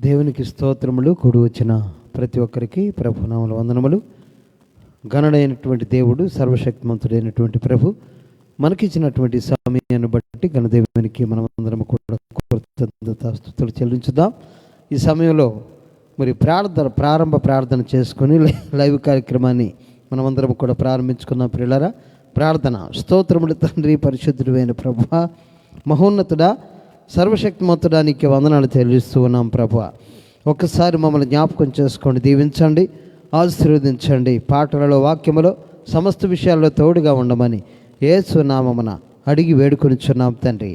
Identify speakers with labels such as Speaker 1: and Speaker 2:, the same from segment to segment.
Speaker 1: దేవునికి స్తోత్రములు. కూడి వచ్చిన ప్రతి ఒక్కరికి ప్రభునామముల వందనములు. గణుడైనటువంటి దేవుడు, సర్వశక్తిమంతుడైనటువంటి ప్రభు మనకిచ్చినటువంటి సమయాన్ని బట్టి గణదేవునికి మనమందరం కూడా కృతజ్ఞతాస్తుతులు చెల్లించుదాం. ఈ సమయంలో మరి ప్రారంభ ప్రార్థన చేసుకొని లైవ్ కార్యక్రమాన్ని మనమందరం కూడా ప్రారంభించుకున్నాం. ప్రియులారా, ప్రార్థన. స్తోత్రములు తండ్రి, పరిశుద్ధుడైన ప్రభువా, మహోన్నతుడా, సర్వశక్తిమంతుడా, నీకు వందనాలు చెల్లిస్తూ ఉన్నాం. ప్రభువా, ఒక్కసారి మమ్మల్ని జ్ఞాపకం చేసుకోండి, దీవించండి, ఆశీర్వదించండి. పాటలలో, వాక్యములో, సమస్త విషయాల్లో తోడుగా ఉండమని యేసు నామమున అడిగి వేడుకొనిచున్నాం తండ్రి,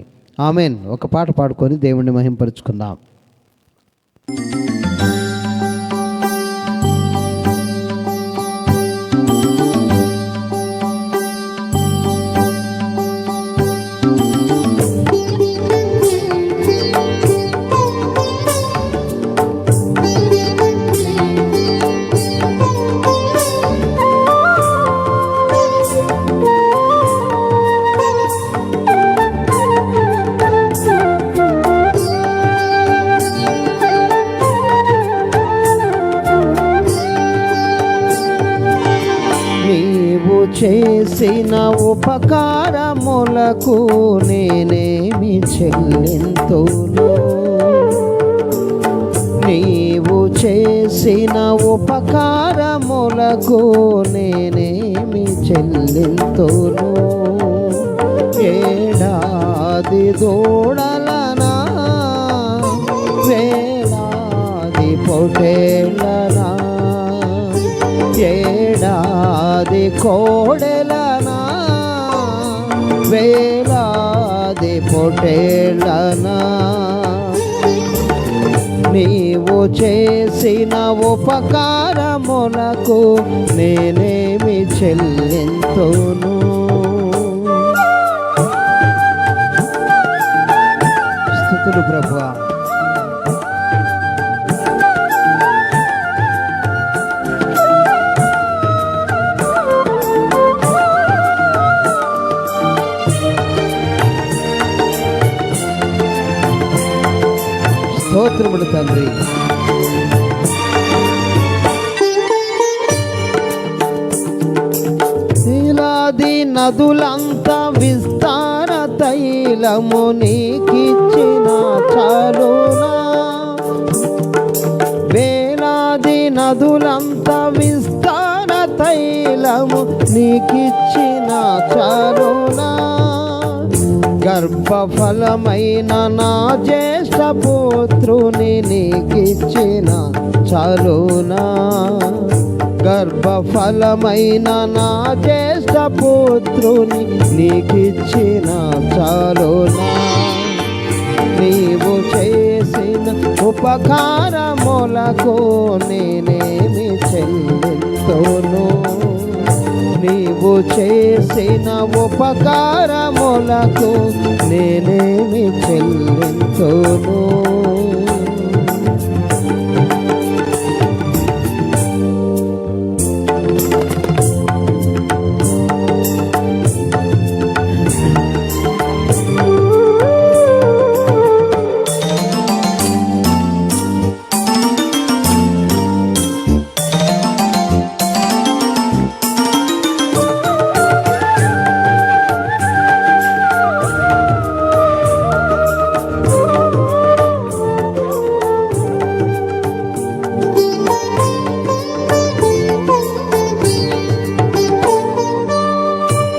Speaker 1: ఆమెన్. ఒక పాట పాడుకొని దేవుణ్ణి మహింపరుచుకుందాం. చేసిన ఉపకారములకు నేనేమి చెల్లింతును? నీవు చేసిన ఉపకారములకు నేనేమి చెల్లింతును? ఏడాది దూడలనా, వేలాది పొటేళ్ళనా, ఏడాది కోడెలనా, వేలాది పొటేళ్ళనా, నీవు చేసిన ఉపకారములకు నేనేమి చెల్లింతును? స్తుతులు ప్రభువా. స్తోత్రములు తండ్రి. నీలాది నదులంత విస్తార తైలము నీకిచ్చిన చాలునా? వేలాది నదులంత విస్తార తైలము నీకిచ్చిన చాలునా? గర్భఫలమైన నా జ్యేష్ఠ పుత్రుని నీకిచ్చిన చాలునా? గర్భఫలమైన నా జ్యేష్ఠ పుత్రుని నీకిచ్చిన చాలునా? నీవు చేసిన ఉపకారములకు నేనేమి చెల్లింతును? నీవు చేసిన ఉపకారములకు నేనేమి చెల్లింతును?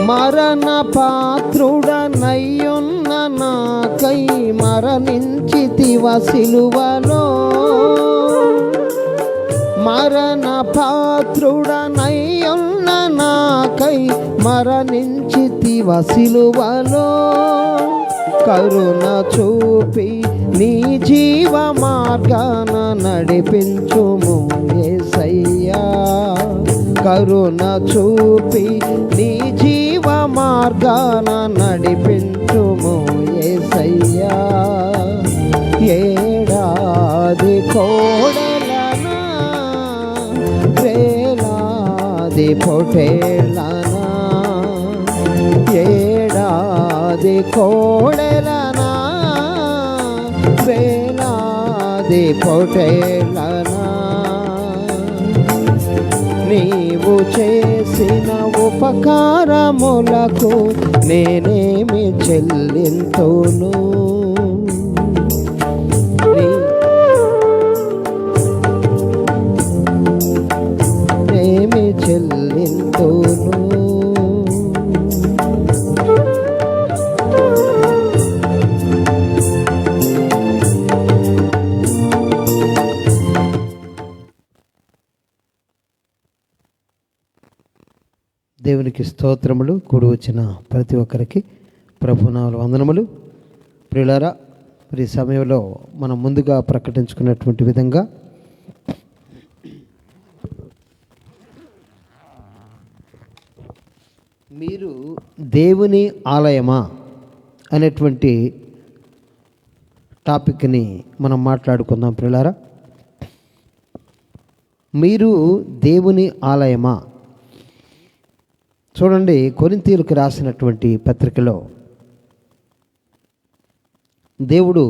Speaker 1: మరణ పాత్రుడనయ్యున్న నాకై మరణించితివ సిలువలో. మరణ పాత్రుడనయ్యున్న నాకై మరణించితివ సిలువలో. కరుణ చూపి నీ జీవ మార్గాన నడిపించుము యేసయ్యా. కరుణ చూపి నీ జీవ మార్గాన నడిపించుము యేసయ్యా. ఏడాది కోడెలనా, వేలాది పొటేళ్ళనా, ఏడాది కోడెలనా, వేలాది ఇది పొటేలనా నీవు చేసిన ఉపకారములకు నేనేమి చెల్లింతును నేనేమి చెల్లింతును. దేవునికి స్తోత్రములు. కూడి వచ్చిన ప్రతి ఒక్కరికి ప్రభునామములో వందనములు. ప్రియులారా, మరి సమయంలో మనం ముందుగా ప్రకటించుకున్నటువంటి విధంగా మీరు దేవుని ఆలయమా అనేటువంటి టాపిక్ని మనం మాట్లాడుకుందాం. ప్రియులారా, మీరు దేవుని ఆలయమా? చూడండి, కొరింథీయులకు రాసినటువంటి పత్రికలో దేవుడు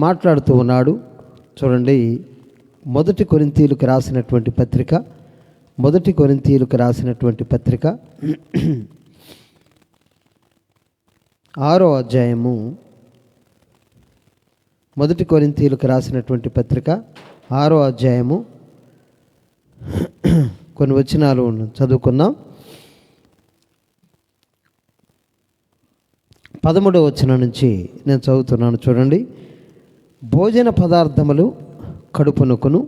Speaker 1: మాట్లాడుతూ ఉన్నాడు. చూడండి, మొదటి కొరింథీయులకు రాసినటువంటి పత్రిక 6వ అధ్యాయము, మొదటి కొరింథీయులకు రాసినటువంటి పత్రిక 6వ అధ్యాయము కొన్ని వచనాలు చదువుకుందాం. 13వ వచనం నుంచి నేను చదువుతున్నాను. చూడండి, భోజన పదార్థములు కడుపునకును,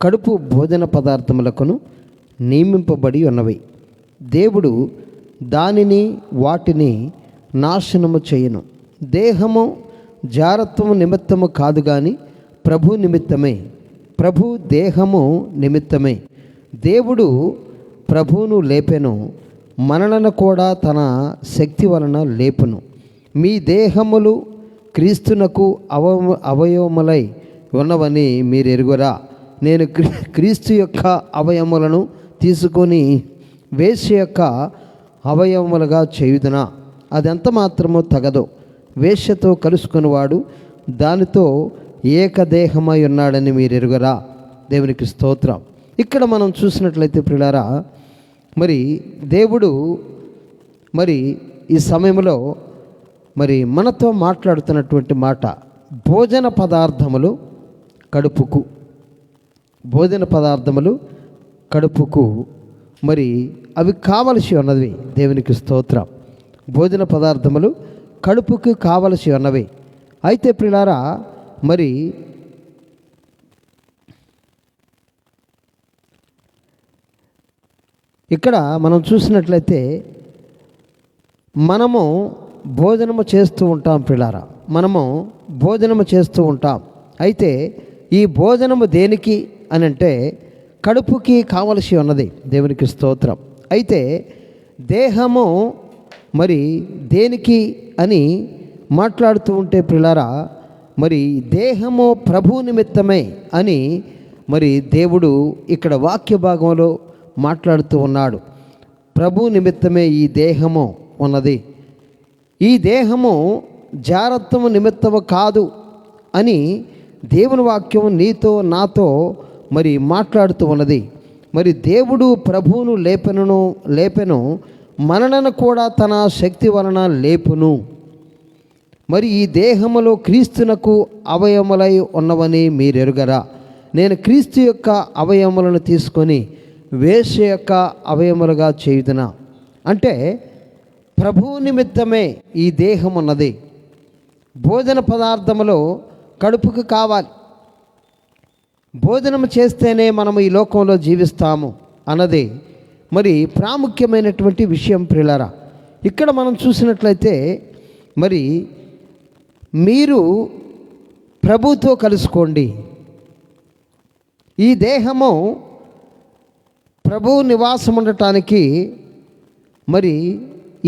Speaker 1: కడుపు భోజన పదార్థములకును నియమింపబడి ఉన్నవి. దేవుడు వాటిని నాశనము చేయను. దేహము జారత్వము నిమిత్తము కాదు గాని ప్రభు నిమిత్తమే. ప్రభు దేహము నిమిత్తమే. దేవుడు ప్రభువును లేపెను, మనలను కూడా తన శక్తి వలన లేపును. మీ దేహములు క్రీస్తునకు అవయవములై ఉన్నవని మీరు ఎరుగురా. నేను క్రీస్తు యొక్క అవయవములను తీసుకొని వేశ్య యొక్క అవయవములుగా చేయుదునా? అదెంత మాత్రమో తగదు. వేశ్యతో కలుసుకునివాడు దానితో ఏకదేహమై ఉన్నాడని మీరు ఎరుగురా. దేవునికి స్తోత్రం. ఇక్కడ మనం చూసినట్లయితే ప్రియులారా, మరి దేవుడు మరి ఈ సమయంలో మరి మనతో మాట్లాడుతున్నటువంటి మాట, భోజన పదార్థములు కడుపుకు, భోజన పదార్థములు కడుపుకు మరి అవి కావలసి ఉన్నవి. దేవునికి స్తోత్రం. భోజన పదార్థములు కడుపుకు కావలసి ఉన్నవి. అయితే ప్రియులారా, మరి ఇక్కడ మనం చూసినట్లయితే మనము భోజనము చేస్తూ ఉంటాం. ప్రియులారా, మనము భోజనము చేస్తూ ఉంటాం. అయితే ఈ భోజనము దేనికి అని అంటే కడుపుకి కావలసి ఉన్నది. దేవునికి స్తోత్రం. అయితే దేహము మరి దేనికి అని మాట్లాడుతూ ఉంటే ప్రియులారా, మరి దేహము ప్రభు నిమిత్తమే అని మరి దేవుడు ఇక్కడ వాక్య భాగంలో మాట్లాడుతూ ఉన్నాడు. ప్రభు నిమిత్తమే ఈ దేహము ఉన్నది. ఈ దేహము జారత్వము నిమిత్తము కాదు అని దేవుని వాక్యం నీతో నాతో మరి మాట్లాడుతూ ఉన్నది. మరి దేవుడు ప్రభువును లేపెను, మనలను కూడా తన శక్తి వలన లేపును. మరి ఈ దేహములో క్రీస్తునకు అవయవములై ఉన్నవని మీరెరుగరా. నేను క్రీస్తు యొక్క అవయవములను తీసుకొని వేశ్య యొక్క అవయవములుగా చేయుదునా? అంటే ప్రభువు నిమిత్తమే ఈ దేహం ఉన్నది. భోజన పదార్థములో కడుపుకు కావాలి. భోజనం చేస్తేనే మనము ఈ లోకంలో జీవిస్తాము అన్నది మరి ప్రాముఖ్యమైనటువంటి విషయం. ప్రియులారా, ఇక్కడ మనం చూసినట్లయితే మరి మీరు ప్రభుతో కలుసుకోండి. ఈ దేహము ప్రభువు నివాసం ఉండటానికి మరి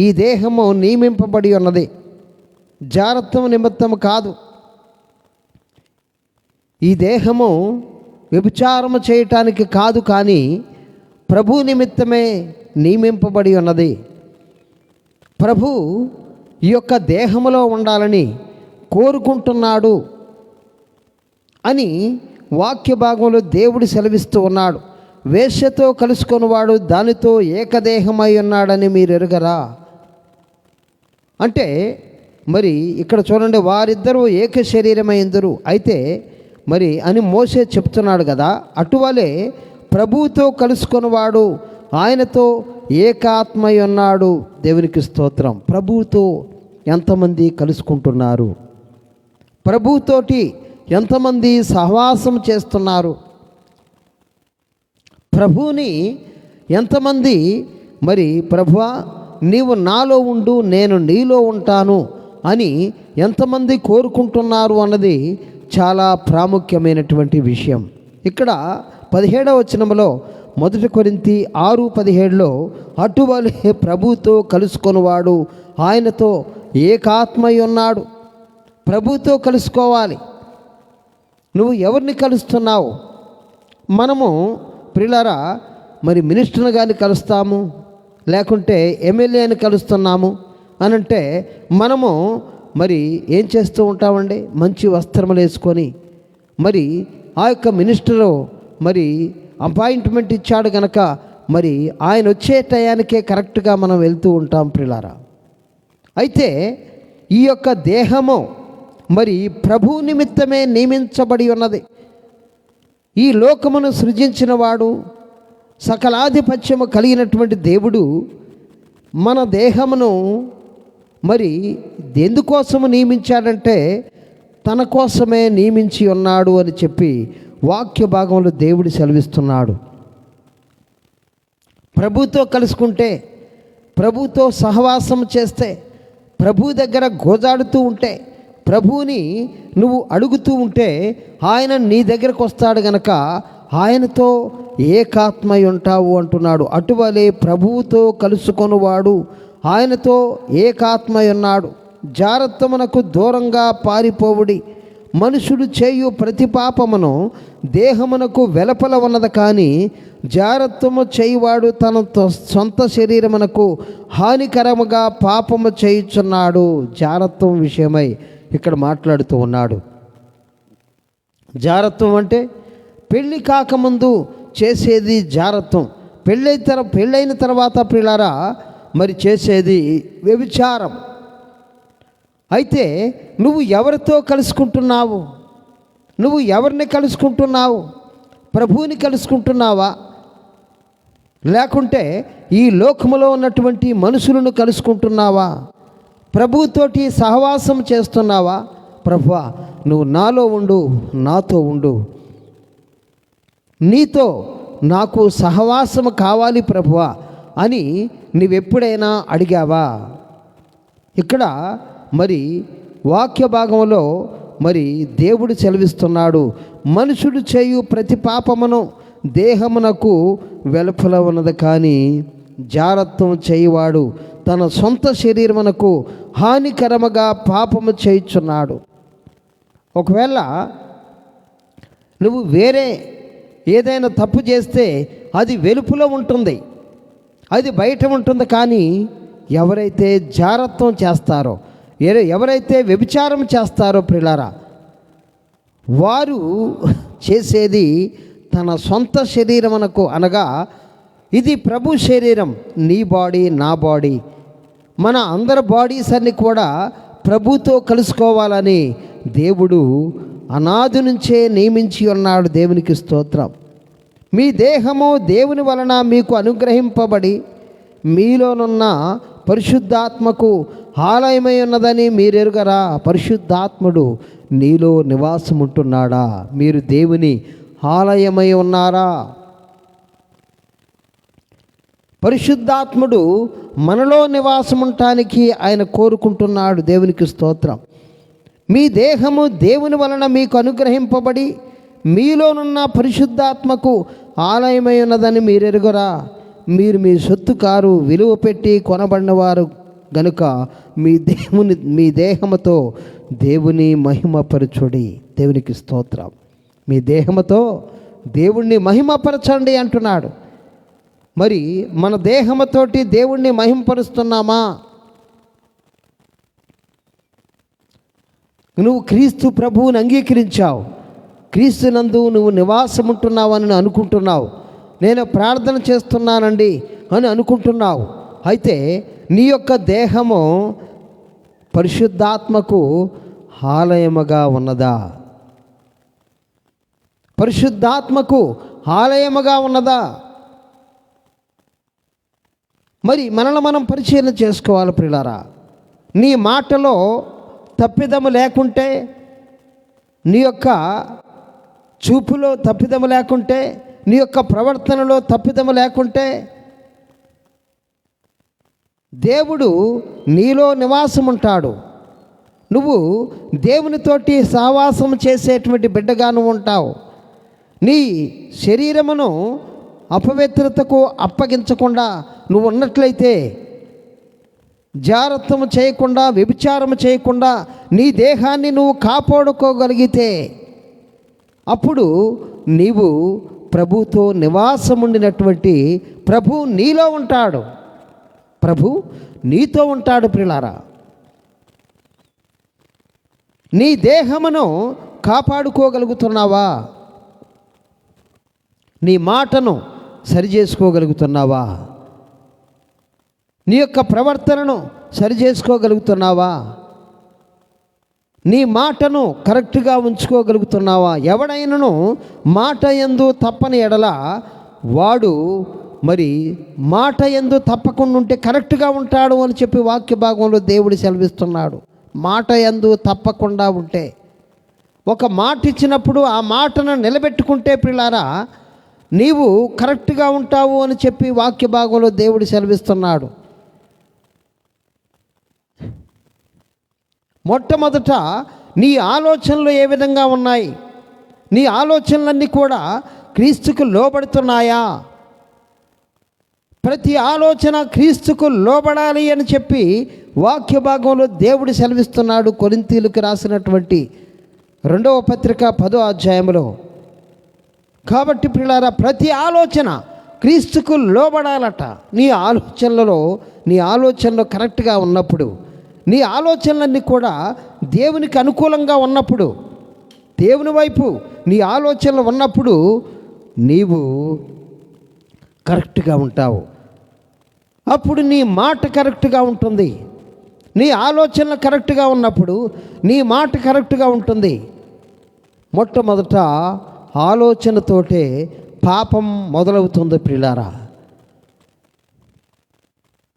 Speaker 1: ఈ దేహము నియమింపబడి ఉన్నది. జారత్వం నిమిత్తము కాదు. ఈ దేహము వ్యభిచారము చేయటానికి కాదు, కానీ ప్రభు నిమిత్తమే నియమింపబడి ఉన్నది. ప్రభు ఈ యొక్క దేహములో ఉండాలని కోరుకుంటున్నాడు అని వాక్య భాగంలో దేవుడు సెలవిస్తూ ఉన్నాడు. వేశ్యతో కలుసుకొనివాడు దానితో ఏకదేహమై ఉన్నాడని మీరు ఎరుగరా? అంటే మరి ఇక్కడ చూడండి, వారిద్దరూ ఏక శరీరమైందరు అయితే మరి అని మోసే చెప్తున్నాడు కదా. అటువలే ప్రభువుతో కలుసుకొనివాడు ఆయనతో ఏకాత్మై ఉన్నాడు. దేవునికి స్తోత్రం. ప్రభువుతో ఎంతమంది కలుసుకుంటున్నారు? ప్రభువుతోటి ఎంతమంది సహవాసం చేస్తున్నారు? ప్రభువుని ఎంతమంది మరి ప్రభువా నీవు నాలో ఉండు, నేను నీలో ఉంటాను అని ఎంతమంది కోరుకుంటున్నారు అన్నది చాలా ప్రాముఖ్యమైనటువంటి విషయం. ఇక్కడ 17వ వచనంలో 1 కొరింథీ 6:17లో అటువలే ప్రభువుతో కలుసుకొనివాడు ఆయనతో ఏకాత్మై ఉన్నాడు. ప్రభువుతో కలుసుకోవాలి. నువ్వు ఎవరిని కలుస్తున్నావు? మనము ప్రియులారా మరి మినిస్టర్ని కానీ కలుస్తాము, లేకుంటే ఎమ్మెల్యేని కలుస్తున్నాము అని అంటే మనము మరి ఏం చేస్తూ ఉంటామండి? మంచి వస్త్రములు వేసుకొని మరి ఆ యొక్క మినిస్టరు మరి అపాయింట్మెంట్ ఇచ్చాడు కనుక మరి ఆయన వచ్చే టయానికే కరెక్ట్గా మనం వెళ్తూ ఉంటాం ప్రియులారా. అయితే ఈ యొక్క దేహము మరి ప్రభు నిమిత్తమే నియమించబడి ఉన్నది. ఈ లోకమును సృజించిన వాడు, సకలాధిపత్యము కలిగినటువంటి దేవుడు మన దేహమును మరి ఎందుకోసము నియమించాడంటే తన కోసమే నియమించి ఉన్నాడు అని చెప్పి వాక్య భాగంలో దేవుడు సెలవిస్తున్నాడు. ప్రభుతో కలుసుకుంటే, ప్రభుతో సహవాసం చేస్తే, ప్రభు దగ్గర గోజాడుతూ ఉంటే, ప్రభువుని నువ్వు అడుగుతూ ఉంటే ఆయన నీ దగ్గరకు వస్తాడు గనక ఆయనతో ఏకాత్మై ఉంటావు అంటున్నాడు. అటువలే ప్రభువుతో కలుసుకొనివాడు ఆయనతో ఏకాత్మై ఉన్నాడు. జారత్వమునకు దూరంగా పారిపోవుడి. మనుషుడు చేయు ప్రతి పాపమును దేహమునకు వెలపల ఉన్నది, కానీ జారత్వము చేయువాడు తన సొంత శరీరమునకు హానికరముగా పాపము చేయుచున్నాడు. జారత్వం విషయమై ఇక్కడ మాట్లాడుతూ ఉన్నాడు. జారత్వం అంటే పెళ్ళి కాకముందు చేసేది జారత్వం. పెళ్ళైన తర్వాత ప్రియులారా మరి చేసేది వ్యభిచారం. అయితే నువ్వు ఎవరితో కలుసుకుంటున్నావు? నువ్వు ఎవరిని కలుసుకుంటున్నావు? ప్రభువుని కలుసుకుంటున్నావా? లేకుంటే ఈ లోకములో ఉన్నటువంటి మనుషులను కలుసుకుంటున్నావా? ప్రభువుతోటి సహవాసం చేస్తున్నావా? ప్రభువా నువ్వు నాలో ఉండు, నాతో ఉండు, నీతో నాకు సహవాసం కావాలి ప్రభువా అని నీవెప్పుడైనా అడిగావా? ఇక్కడ మరి వాక్య భాగంలో మరి దేవుడు సెలవిస్తున్నాడు, మనుషుడు చేయు ప్రతి పాపమును దేహమునకు వెలుపల ఉన్నది, కానీ జారత్వం చేయువాడు తన సొంత శరీరమునకు హానికరముగా పాపము చేయుచున్నాడు. ఒకవేళ నువ్వు వేరే ఏదైనా తప్పు చేస్తే అది వెలుపులో ఉంటుంది, అది బయట ఉంటుంది. కానీ ఎవరైతే జారత్వం చేస్తారో, ఎవరైతే వ్యభిచారం చేస్తారో ప్రియులారా, వారు చేసేది తన సొంత శరీరమునకు, అనగా ఇది ప్రభు శరీరం, నీ బాడీ నా బాడీ, మన అందరి బాడీస్ అన్ని కూడా ప్రభుతో కలుసుకోవాలని దేవుడు అనాది నుంచే నియమించి ఉన్నాడు. దేవునికి స్తోత్రం. మీ దేహము దేవుని వలన మీకు అనుగ్రహింపబడి మీలోనున్న పరిశుద్ధాత్మకు ఆలయమై ఉన్నదని మీరెరుగరా? పరిశుద్ధాత్ముడు నీలో నివాసముంటున్నాడా? మీరు దేవుని ఆలయమై ఉన్నారా? పరిశుద్ధాత్ముడు మనలో నివాసముంటానికి ఆయన కోరుకుంటున్నాడు. దేవునికి స్తోత్రం. మీ దేహము దేవుని వలన మీకు అనుగ్రహింపబడి మీలోనున్న పరిశుద్ధాత్మకు ఆలయమై ఉన్నదని మీరెరుగరా? మీరు మీ సొత్తు కారు, విలువ పెట్టి కొనబడినవారు గనుక మీ దేహముతో దేవుని మహిమపరచుడి. దేవునికి స్తోత్రం. మీ దేహముతో దేవుణ్ణి మహిమపరచండి అంటున్నాడు. మరి మన దేహముతోటి దేవుణ్ణి మహిమపరుస్తున్నామా? నువ్వు క్రీస్తు ప్రభువుని అంగీకరించావు, క్రీస్తునందు నువ్వు నివాసం ఉంటున్నావని అనుకుంటున్నావు. నేను ప్రార్థన చేస్తున్నానండి అని అనుకుంటున్నావు. అయితే నీ యొక్క దేహము పరిశుద్ధాత్మకు ఆలయముగా ఉన్నదా? పరిశుద్ధాత్మకు ఆలయముగా ఉన్నదా? మరి మనల్ని మనం పరిశీలన చేసుకోవాలి ప్రియులారా. నీ మాటలో తప్పిదము లేకుంటే, నీ యొక్క చూపులో తప్పిదము లేకుంటే, నీ యొక్క ప్రవర్తనలో తప్పిదము లేకుంటే, దేవుడు నీలో నివాసం ఉంటాడు. నువ్వు దేవునితోటి సహవాసం చేసేటువంటి బిడ్డగా నువ్వు ఉంటావు. నీ శరీరమును అపవిత్రతకు అప్పగించకుండా నువ్వు ఉన్నట్లయితే, జాగ్రత్తము చేయకుండా, వ్యభిచారము చేయకుండా నీ దేహాన్ని నువ్వు కాపాడుకోగలిగితే, అప్పుడు నీవు ప్రభుతో నివాసముండినటువంటి ప్రభు నీలో ఉంటాడు. ప్రభు నీతో ఉంటాడు ప్రియులారా. నీ దేహమును కాపాడుకోగలుగుతున్నావా? నీ మాటను సరిచేసుకోగలుగుతున్నావా? నీ యొక్క ప్రవర్తనను సరిచేసుకోగలుగుతున్నావా? నీ మాటను కరెక్ట్గా ఉంచుకోగలుగుతున్నావా? ఎవడైనను మాట యందు తప్పని ఎడల వాడు మరి మాట యందు తప్పకుండా ఉంటే కరెక్ట్గా ఉంటాడు అని చెప్పి వాక్య భాగంలో దేవుడు సెలవిస్తున్నాడు. మాట యందు తప్పకుండా ఉంటే, ఒక మాట ఇచ్చినప్పుడు ఆ మాటను నిలబెట్టుకుంటే ప్రియులారా నీవు కరెక్ట్గా ఉంటావు అని చెప్పి వాక్య భాగంలో దేవుడు సెలవిస్తున్నాడు. మొట్టమొదట నీ ఆలోచనలు ఏ విధంగా ఉన్నాయి? నీ ఆలోచనలన్నీ కూడా క్రీస్తుకు లోబడుతున్నాయా? ప్రతి ఆలోచన క్రీస్తుకు లోబడాలి అని చెప్పి వాక్య భాగంలో దేవుడు సెలవిస్తున్నాడు. కొరింథీయులకు రాసినటువంటి 2వ పత్రిక 10వ అధ్యాయంలో. కాబట్టి ప్రియులారా, ప్రతి ఆలోచన క్రీస్తుకు లోబడాలట. నీ ఆలోచనలో కరెక్ట్గా ఉన్నప్పుడు, నీ ఆలోచనలన్నీ కూడా దేవునికి అనుకూలంగా ఉన్నప్పుడు, దేవుని వైపు నీ ఆలోచనలు ఉన్నప్పుడు నీవు కరెక్ట్గా ఉంటావు. అప్పుడు నీ మాట కరెక్ట్గా ఉంటుంది. నీ ఆలోచనలు కరెక్ట్గా ఉన్నప్పుడు నీ మాట కరెక్ట్గా ఉంటుంది. మొట్టమొదట ఆలోచనతోటే పాపం మొదలవుతుంది ప్రియులారా.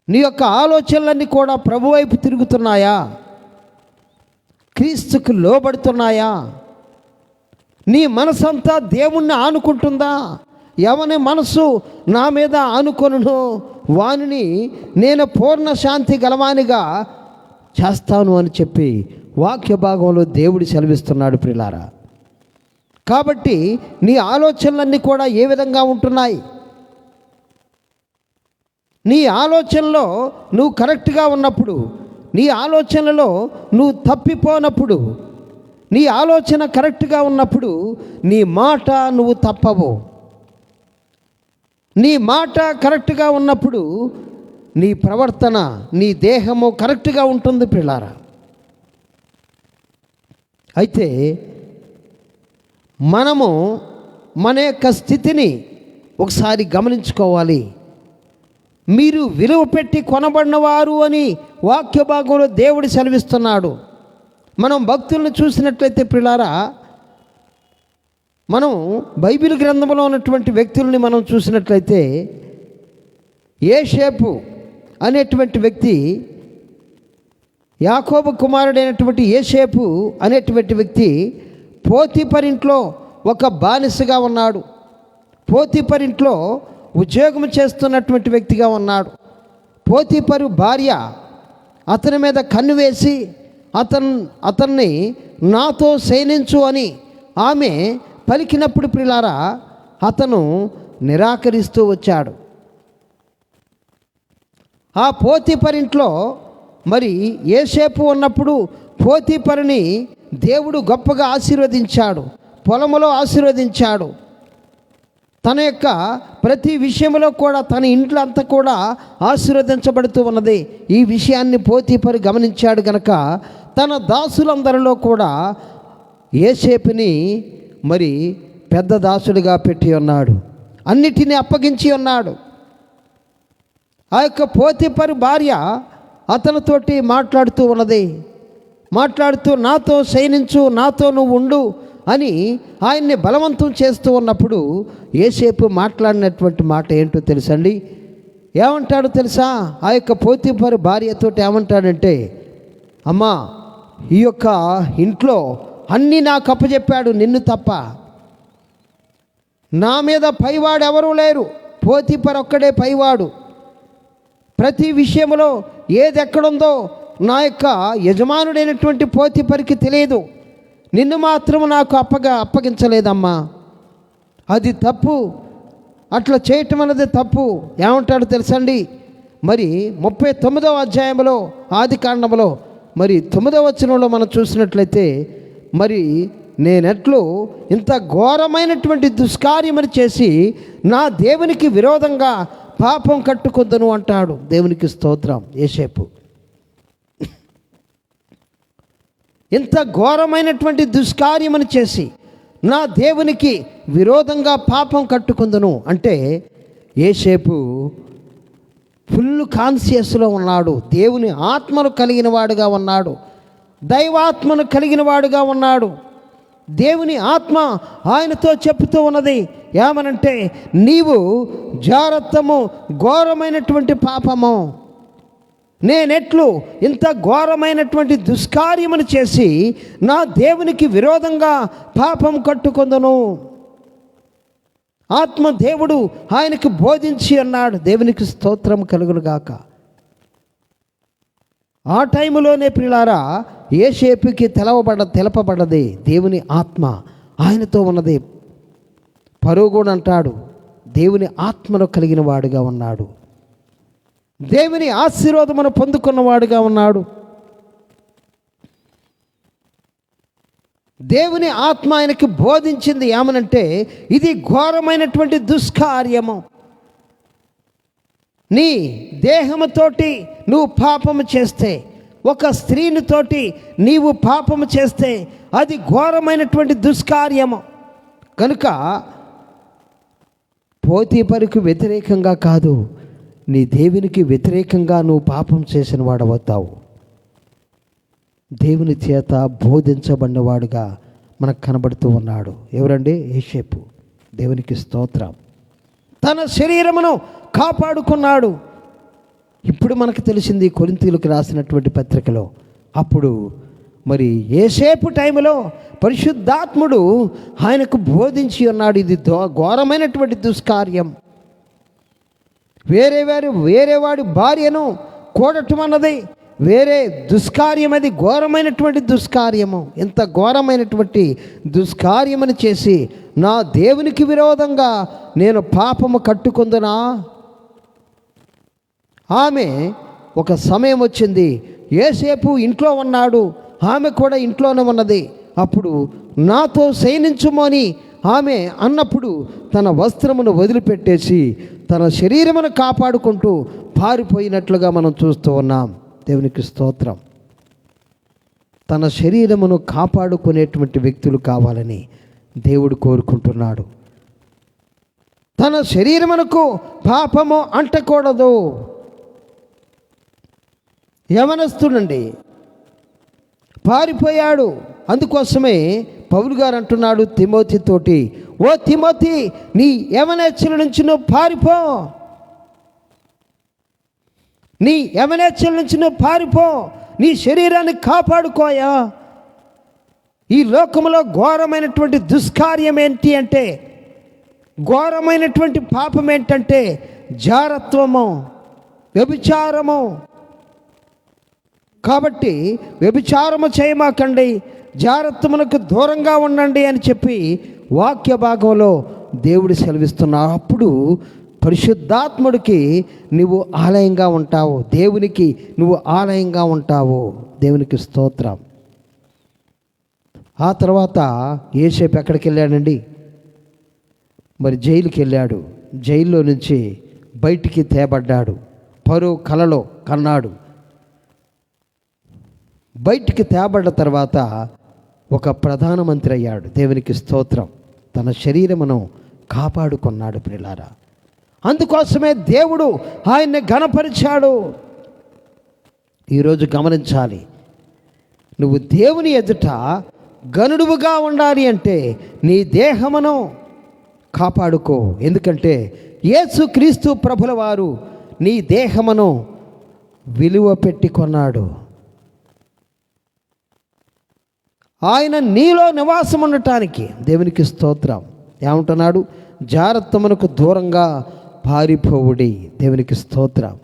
Speaker 1: నీ యొక్క ఆలోచనలన్నీ కూడా ప్రభు వైపు తిరుగుతున్నాయా? క్రీస్తుకు లోబడుతున్నాయా? నీ మనసంతా దేవుణ్ణి ఆనుకుంటుందా? ఎవని మనసు నా మీద ఆనుకొనును వానిని నేను పూర్ణ శాంతి గలవానిగా చేస్తాను అని చెప్పి వాక్య భాగంలో దేవుడు సెలవిస్తున్నాడు ప్రియులారా. కాబట్టి నీ ఆలోచనలన్నీ కూడా ఏ విధంగా ఉంటున్నాయి? నీ ఆలోచనలో నువ్వు కరెక్ట్గా ఉన్నప్పుడు, నీ ఆలోచనలో నువ్వు తప్పిపోనప్పుడు, నీ ఆలోచన కరెక్ట్గా ఉన్నప్పుడు నీ మాట నువ్వు తప్పవు. నీ మాట కరెక్ట్గా ఉన్నప్పుడు నీ ప్రవర్తన, నీ దేహము కరెక్ట్గా ఉంటుంది ప్రియులారా. అయితే మనము మన యొక్క స్థితిని ఒకసారి గమనించుకోవాలి. మీరు విలువ పెట్టి కొనబడినవారు అని వాక్య భాగంలో దేవుడు సెలవిస్తున్నాడు. మనం భక్తులను చూసినట్లయితే ప్రియులారా, మనం బైబిల్ గ్రంథంలో ఉన్నటువంటి వ్యక్తుల్ని మనం చూసినట్లయితే, యోసేపు అనేటువంటి వ్యక్తి, యాకోబు కుమారుడైనటువంటి యోసేపు అనేటువంటి వ్యక్తి పోతీఫరు ఇంట్లో ఒక బానిసగా ఉన్నాడు. పోతీఫరు ఇంట్లో ఉద్యోగం చేస్తున్నటువంటి వ్యక్తిగా ఉన్నాడు. పోతీఫరు భార్య అతని మీద కన్ను వేసి అతన్ని నాతో శయనించు అని ఆమె పలికినప్పుడు ప్రియులారా అతను నిరాకరిస్తూ వచ్చాడు. ఆ పోతీఫరు ఇంట్లో మరి యోసేపు ఉన్నప్పుడు పోతీఫరుని దేవుడు గొప్పగా ఆశీర్వదించాడు, పొలములో ఆశీర్వదించాడు. తన యొక్క ప్రతి విషయంలో కూడా తన ఇంట్లో అంతా కూడా ఆశీర్వదించబడుతూ ఉన్నది. ఈ విషయాన్ని పోతీఫరు గమనించాడు గనక తన దాసులందరిలో కూడా యోసేపుని మరి పెద్ద దాసుడిగా పెట్టి ఉన్నాడు, అన్నిటినీ అప్పగించి ఉన్నాడు. ఆ యొక్క పోతీఫరు భార్య అతనితోటి మాట్లాడుతూ ఉన్నది. మాట్లాడుతూ నాతో శయనించు, నాతో నువ్వు ఉండు అని ఆయన్ని బలవంతం చేస్తూ ఉన్నప్పుడు యోసేపు మాట్లాడినటువంటి మాట ఏంటో తెలుసండి? ఏమంటాడు తెలుసా? ఆ యొక్క పోతీఫరు భార్యతో ఏమంటాడంటే, అమ్మా, ఈ యొక్క ఇంట్లో అన్నీ నాకు అప్పచెప్పాడు, నిన్ను తప్ప నా మీద పైవాడు ఎవరూ లేరు. పోతీఫరు ఒక్కడే పైవాడు. ప్రతి విషయంలో ఏది ఎక్కడుందో నా యొక్క యజమానుడైనటువంటి పోతీఫరుకి తెలియదు. నిన్ను మాత్రం నాకు అప్పగించలేదమ్మా, అది తప్పు, అట్లా చేయటం అనేది తప్పు. ఏమంటాడు తెలుసండి? మరి 39వ అధ్యాయంలో ఆదికాండంలో మరి 9వ వచనంలో మనం చూసినట్లయితే, మరి నేనెట్లు ఇంత ఘోరమైనటువంటి దుష్కార్యమని చేసి నా దేవునికి విరోధంగా పాపం కట్టుకొద్దను అంటాడు. దేవునికి స్తోత్రం. యోసేపు ఇంత ఘోరమైనటువంటి దుష్కార్యమని చేసి నా దేవునికి విరోధంగా పాపం కట్టుకుందును అంటే, యోసేపు ఫుల్ కాన్షియస్లో ఉన్నాడు. దేవుని ఆత్మను కలిగిన వాడుగా ఉన్నాడు, దైవాత్మను కలిగిన వాడుగా ఉన్నాడు. దేవుని ఆత్మ ఆయనతో చెప్తూ ఉన్నది ఏమనంటే, నీవు జారత్వము ఘోరమైనటువంటి పాపము, నేనెట్లు ఇంత ఘోరమైనటువంటి దుష్కార్యమును చేసి నా దేవునికి విరోధంగా పాపం కట్టుకొందును. ఆత్మ దేవుడు ఆయనకు బోధించి అన్నాడు. దేవునికి స్తోత్రం కలుగునుగాక. ఆ టైంలోనే ప్రియులారా యోసేపుకి తెలపబడ్డది దేవుని ఆత్మ ఆయనతో ఉన్నది. ఫరో కూడా అంటాడు, దేవుని ఆత్మను కలిగిన వాడుగా ఉన్నాడు, దేవుని ఆశీర్వాదమును పొందుకున్నవాడుగా ఉన్నాడు. దేవుని ఆత్మ ఆయనకి బోధించింది ఏమనంటే, ఇది ఘోరమైనటువంటి దుష్కార్యము. నీ దేహముతోటి నువ్వు పాపము చేస్తే, ఒక స్త్రీనితోటి నీవు పాపము చేస్తే అది ఘోరమైనటువంటి దుష్కార్యము. కనుక పోతీఫరుకు వ్యతిరేకంగా కాదు, నీ దేవునికి వ్యతిరేకంగా నువ్వు పాపం చేసిన వాడవుతావు. దేవుని చేత బోధించబడినవాడుగా మనకు కనబడుతూ ఉన్నాడు. ఎవరండి? యోసేపు. దేవునికి స్తోత్రం. తన శరీరమును కాపాడుకున్నాడు. ఇప్పుడు మనకు తెలిసింది కొరింథీయులకు రాసినటువంటి పత్రికలో. అప్పుడు మరి యోసేపు టైంలో పరిశుద్ధాత్ముడు ఆయనకు బోధించి ఉన్నాడు, ఇది ఘోరమైనటువంటి దుష్కార్యం. వేరేవాడి భార్యను కూడటం అన్నది వేరే దుష్కార్యం, అది ఘోరమైనటువంటి దుష్కార్యము. ఎంత ఘోరమైనటువంటి దుష్కార్యమని చేసి నా దేవునికి విరోధంగా నేను పాపము కట్టుకుందునా. ఆమె ఒక సమయం వచ్చింది, యోసేపు ఇంట్లో ఉన్నాడు, ఆమె కూడా ఇంట్లోనే ఉన్నది. అప్పుడు నాతో శయనించుమని ఆమె అన్నప్పుడు తన వస్త్రమును వదిలిపెట్టేసి తన శరీరమును కాపాడుకుంటూ పారిపోయినట్లుగా మనం చూస్తూ ఉన్నాం. దేవునికి స్తోత్రం. తన శరీరమును కాపాడుకునేటువంటి వ్యక్తులు కావాలని దేవుడు కోరుకుంటున్నాడు. తన శరీరమునకు పాపము అంటకూడదు. యవనస్తుడండి, పారిపోయాడు. అందుకోసమే పౌలు గారు అంటున్నాడు తిమోతితోటి, ఓ తిమోతి, నీ యవనేచ్ఛల నుంచి నువ్వు పారిపో, నీ యవనేచ్ఛల నుంచి నువ్వు పారిపో, నీ శరీరాన్ని కాపాడుకోయా. ఈ లోకంలో ఘోరమైనటువంటి దుష్కార్యం ఏంటి అంటే, ఘోరమైనటువంటి పాపం ఏంటంటే జారత్వము, వ్యభిచారము. కాబట్టి వ్యభిచారము చేయమాకండి, జారత్వమునకు దూరంగా ఉండండి అని చెప్పి వాక్య భాగంలో దేవుడు సెలవిస్తున్నాడు. అప్పుడు పరిశుద్ధాత్ముడికి నువ్వు ఆలయంగా ఉంటావు, దేవునికి నువ్వు ఆలయంగా ఉంటావు. దేవునికి స్తోత్రం. ఆ తర్వాత యోసేపు ఎక్కడికి వెళ్ళాడండి? మరి జైలుకి వెళ్ళాడు. జైల్లో నుంచి బయటికి తేబడ్డాడు. ఫరో కలలో కన్నాడు. బయటికి తేబడ్డ తర్వాత ఒక ప్రధానమంత్రి అయ్యాడు. దేవునికి స్తోత్రం. తన శరీరమును కాపాడుకున్నాడు ప్రియులారా. అందుకోసమే దేవుడు ఆయన్ని ఘనపరిచాడు. ఈరోజు గమనించాలి, నువ్వు దేవుని ఎదుట గనుడువుగా ఉండాలి అంటే నీ దేహమును కాపాడుకో. ఎందుకంటే యేసుక్రీస్తు ప్రభుల వారు నీ దేహమును విలువ పెట్టి కొన్నాడు. ఆయన నీలో నివాసం ఉండటానికి. దేవునికి స్తోత్రం. ఏమంటున్నాడు? జారత్వమునకు దూరంగా పారిపోవుడి. దేవునికి స్తోత్రం.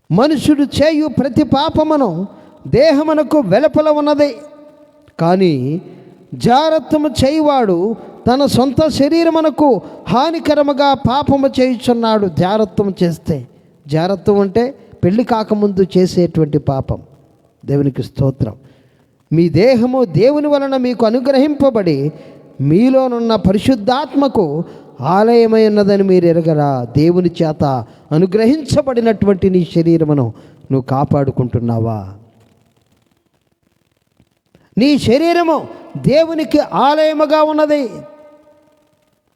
Speaker 1: మనుషుడు చేయు ప్రతి పాపమును దేహమునకు వెలుపల ఉన్నది, కానీ జారత్వము చేయువాడు తన సొంత శరీరమునకు హానికరముగా పాపము చేయుచున్నాడు. జారత్వం చేస్తే, జారత్వం అంటే పెళ్లి కాకముందు చేసేటువంటి పాపం. దేవునికి స్తోత్రం. మీ దేహము దేవుని వలన మీకు అనుగ్రహింపబడి మీలోనున్న పరిశుద్ధాత్మకు ఆలయమై ఉన్నదని మీరు ఎరగరా? దేవుని చేత అనుగ్రహించబడినటువంటి నీ శరీరమును నువ్వు కాపాడుకుంటున్నావా? నీ శరీరము దేవునికి ఆలయముగా ఉన్నది.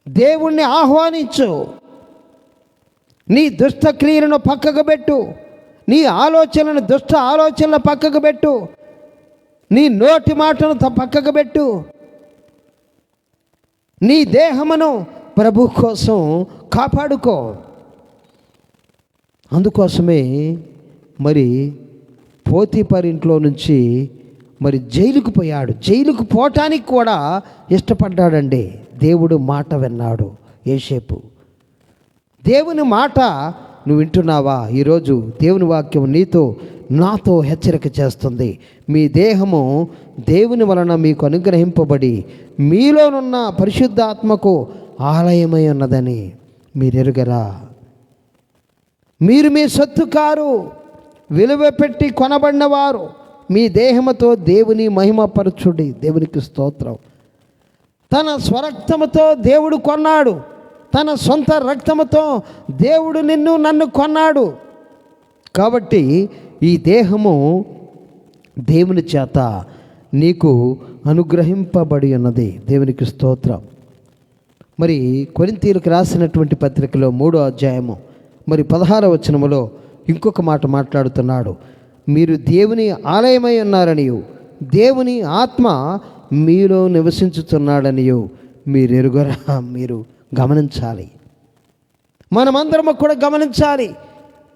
Speaker 1: దేవుణ్ణి ఆహ్వానించు. నీ దుష్ట క్రియలను పక్కకు పెట్టు. నీ ఆలోచనలను, దుష్ట ఆలోచనలు పక్కకు పెట్టు. నీ నోటి మాటను పక్కకు పెట్టు. నీ దేహమును ప్రభు కోసం కాపాడుకో. అందుకోసమే మరి పోతీఫర్ ఇంట్లో నుంచి మరి జైలుకు పోయాడు. జైలుకు పోవటానికి కూడా ఇష్టపడ్డాడండి. దేవుడు మాట విన్నాడు యోసేపు. దేవుని మాట నువ్వు వింటున్నావా? ఈరోజు దేవుని వాక్యం నీతో నాతో హెచ్చరిక చేస్తుంది. మీ దేహము దేవుని వలన మీకు అనుగ్రహింపబడి మీలోనున్న పరిశుద్ధాత్మకు ఆలయమై ఉన్నదని మీరు ఎరుగరా? మీరు మీ సొత్తు కారు, విలువ పెట్టి కొనబడినవారు. మీ దేహముతో దేవుని మహిమపరచుడి. దేవునికి స్తోత్రం. తన స్వరక్తముతో దేవుడు కొన్నాడు. తన సొంత రక్తముతో దేవుడు నన్ను కొన్నాడు. కాబట్టి ఈ దేహము దేవుని చేత నీకు అనుగ్రహింపబడి ఉన్నది. దేవునికి స్తోత్రం. మరి కొరింథీయులకు రాసినటువంటి పత్రికలో 3వ అధ్యాయము మరి 16వ వచనములో ఇంకొక మాట మాట్లాడుతున్నాడు. మీరు దేవుని ఆలయమై ఉన్నారనియు దేవుని ఆత్మ మీలో నివసించుతున్నాడనియు మీరు ఎరుగరా? మీరు గమనించాలి. మనమందరము కూడా గమనించాలి.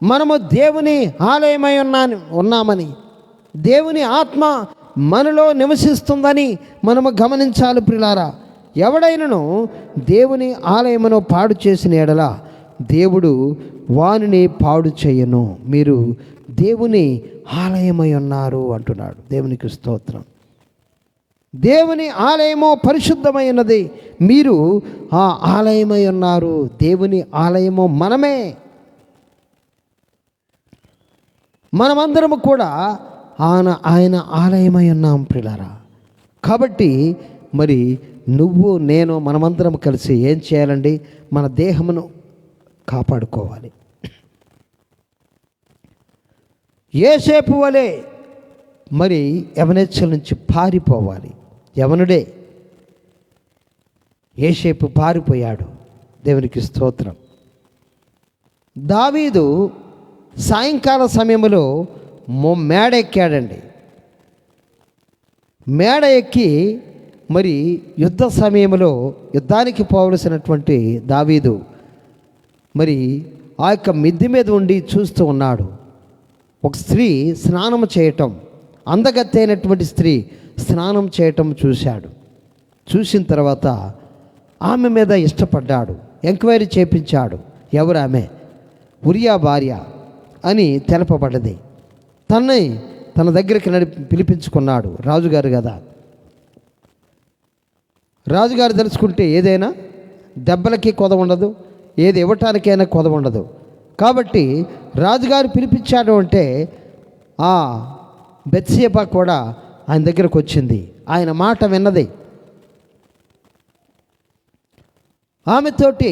Speaker 1: మనము దేవుని ఆలయమై ఉన్నామని, దేవుని ఆత్మ మనలో నివసిస్తుందని మనము గమనించాలి ప్రియులారా. ఎవడైనను దేవుని ఆలయమును పాడు చేసిన ఎడల దేవుడు వానిని పాడు చేయను. మీరు దేవుని ఆలయమై ఉన్నారు అంటున్నాడు. దేవునికి స్తోత్రం. దేవుని ఆలయము పరిశుద్ధమైనది. మీరు ఆ ఆలయమై ఉన్నారు. దేవుని ఆలయము మనమే. మనమందరము కూడా ఆయన ఆలయమై ఉన్నాం ప్రియులారా. కాబట్టి మరి నువ్వు నేను మనమందరం కలిసి ఏం చేయాలండి? మన దేహమును కాపాడుకోవాలి. యోసేపు వలె మరి యవనేచ్ఛల నుంచి పారిపోవాలి. యవనుడే యోసేపు పారిపోయాడు. దేవునికి స్తోత్రం. దావీదు సాయంకాల సమయంలో మేడ ఎక్కాడండి. మేడ ఎక్కి మరి యుద్ధ సమయంలో యుద్ధానికి పోవలసినటువంటి దావీదు మరి ఆ యొక్క మిద్దె మీద ఉండి చూస్తూ ఉన్నాడు. ఒక స్త్రీ స్నానం చేయటం, అందగత్తైనటువంటి స్త్రీ స్నానం చేయటం చూశాడు. చూసిన తర్వాత ఆమె మీద ఇష్టపడ్డాడు. ఎంక్వైరీ చేపించాడు. ఎవరు ఆమె? ఉరియా భార్య అని తెలపబడ్డది. తన దగ్గరికి పిలిపించుకున్నాడు. రాజుగారు కదా, రాజుగారు తెలుసుకుంటే ఏదైనా దెబ్బలకి కొద ఉండదు, ఏది ఇవ్వటానికైనా కొద ఉండదు. కాబట్టి రాజుగారు పిలిపించాడు అంటే ఆ బెత్షెబా కూడా ఆయన దగ్గరకు వచ్చింది. ఆయన మాట విన్నది. ఆమెతోటి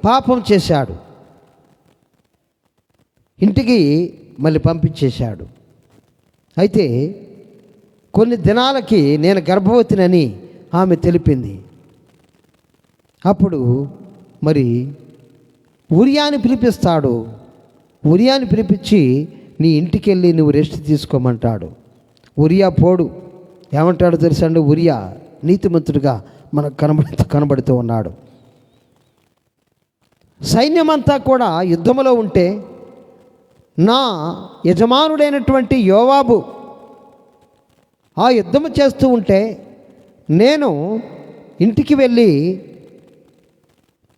Speaker 1: పాపం చేశాడు. ఇంటికి మళ్ళీ పంపించేశాడు. అయితే కొన్ని దినాలకి నేను గర్భవతినని ఆమె తెలిపింది. అప్పుడు మరి ఉరియాని పిలిపిస్తాడు. ఉరియాని పిలిపించి నీ ఇంటికి వెళ్ళి నువ్వు రెస్ట్ తీసుకోమంటాడు. ఉరియా పోడు. ఏమంటాడు తెలుసండి? ఉరియా నీతిమంతుడిగా మనకు కనబడుతూ ఉన్నాడు. సైన్యమంతా కూడా యుద్ధములో ఉంటే నా యజమానుడైనటువంటి యోవాబు ఆ యుద్ధము చేస్తూ ఉంటే నేను ఇంటికి వెళ్ళి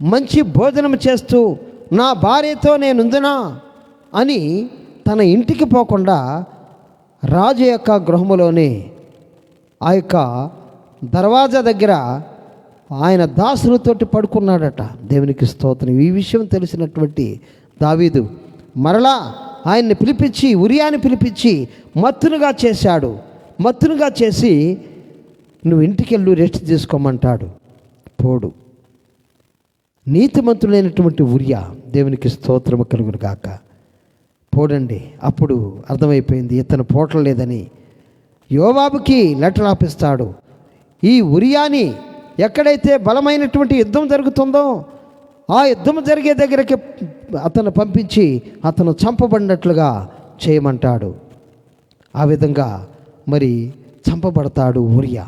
Speaker 1: మంచి భోజనం చేస్తూ నా భార్యతో నేనుందునా అని తన ఇంటికి పోకుండా రాజు యొక్క గృహములోనే ఆ యొక్క దర్వాజా దగ్గర ఆయన దాసులతోటి పడుకున్నాడట. దేవునికి స్తోత్రం. ఈ విషయం తెలిసినటువంటి దావీదు మరలా ఆయన్ని పిలిపించి ఉరియాని పిలిపించి మత్తునుగా చేశాడు. మత్తునుగా చేసి నువ్వు ఇంటికి వెళ్ళి రెస్ట్ తీసుకోమంటాడు. పోడు. నీతిమంతులైనటువంటి ఉరియా, దేవునికి స్తోత్రము కలుగును గాక, పోడండి. అప్పుడు అర్థమైపోయింది ఇతను పోవట్లేదని. యోవాబుకి లెటర్ రాపిస్తాడు. ఈ ఉరియాని ఎక్కడైతే బలమైనటువంటి యుద్ధం జరుగుతుందో ఆ యుద్ధం జరిగే దగ్గరికి అతను పంపించి అతను చంపబడినట్లుగా చేయమంటాడు. ఆ విధంగా మరి చంపబడతాడు ఉరియా.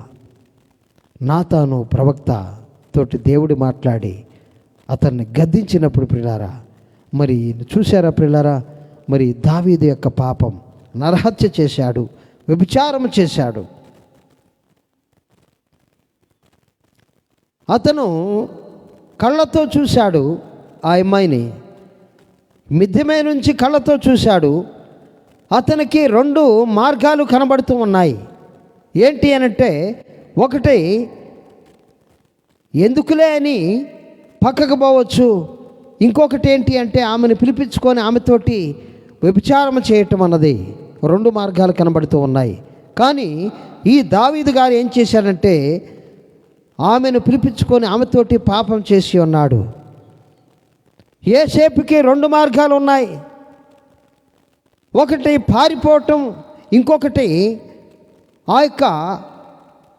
Speaker 1: నాతాను ప్రవక్త తోటి దేవుడు మాట్లాడి అతన్ని గద్దించినప్పుడు ప్రియులారా, మరి చూశారా ప్రియులారా, మరి దావీదు యొక్క పాపం, నరహత్య చేశాడు, వ్యభిచారం చేశాడు. అతను కళ్ళతో చూశాడు ఆ అమ్మాయిని, మిద్దెమే నుంచి కళ్ళతో చూశాడు. అతనికి 2 మార్గాలు కనబడుతూ ఉన్నాయి. ఏంటి అనంటే, ఒకటి ఎందుకులే అని పక్కకు పోవచ్చు, ఇంకొకటి ఏంటి అంటే ఆమెను పిలిపించుకొని ఆమెతోటి వ్యభిచారం చేయటం అన్నది. 2 మార్గాలు కనబడుతూ ఉన్నాయి. కానీ ఈ దావీదు గారు ఏం చేశాడంటే ఆమెను పిలిపించుకొని ఆమెతోటి పాపం చేసి ఉన్నాడు. యోసేపుకి 2 మార్గాలు ఉన్నాయి. ఒకటి పారిపోవటం, ఇంకొకటి ఆ యొక్క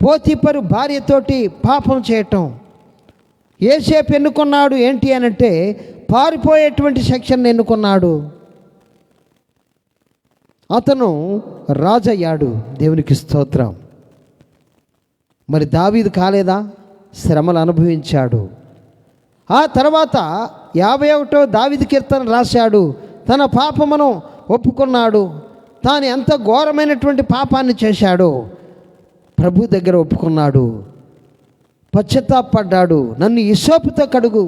Speaker 1: పోతీఫరు భార్యతోటి పాపం చేయటం. యోసేపు ఎన్నుకున్నాడు ఏంటి అనంటే పారిపోయేటువంటి సెక్షన్ ఎన్నుకున్నాడు. అతను రాజయ్యాడు. దేవునికి స్తోత్రం. మరి దావీదు కాలేదా? శ్రమలు అనుభవించాడు. ఆ తర్వాత 51వ దావీదు కీర్తన రాశాడు. తన పాపమును ఒప్పుకున్నాడు. తాను ఎంత ఘోరమైనటువంటి పాపాన్ని చేశాడో ప్రభు దగ్గర ఒప్పుకున్నాడు, పశ్చాత్తాపడ్డాడు. నన్ను హిస్సోపుతో కడుగు,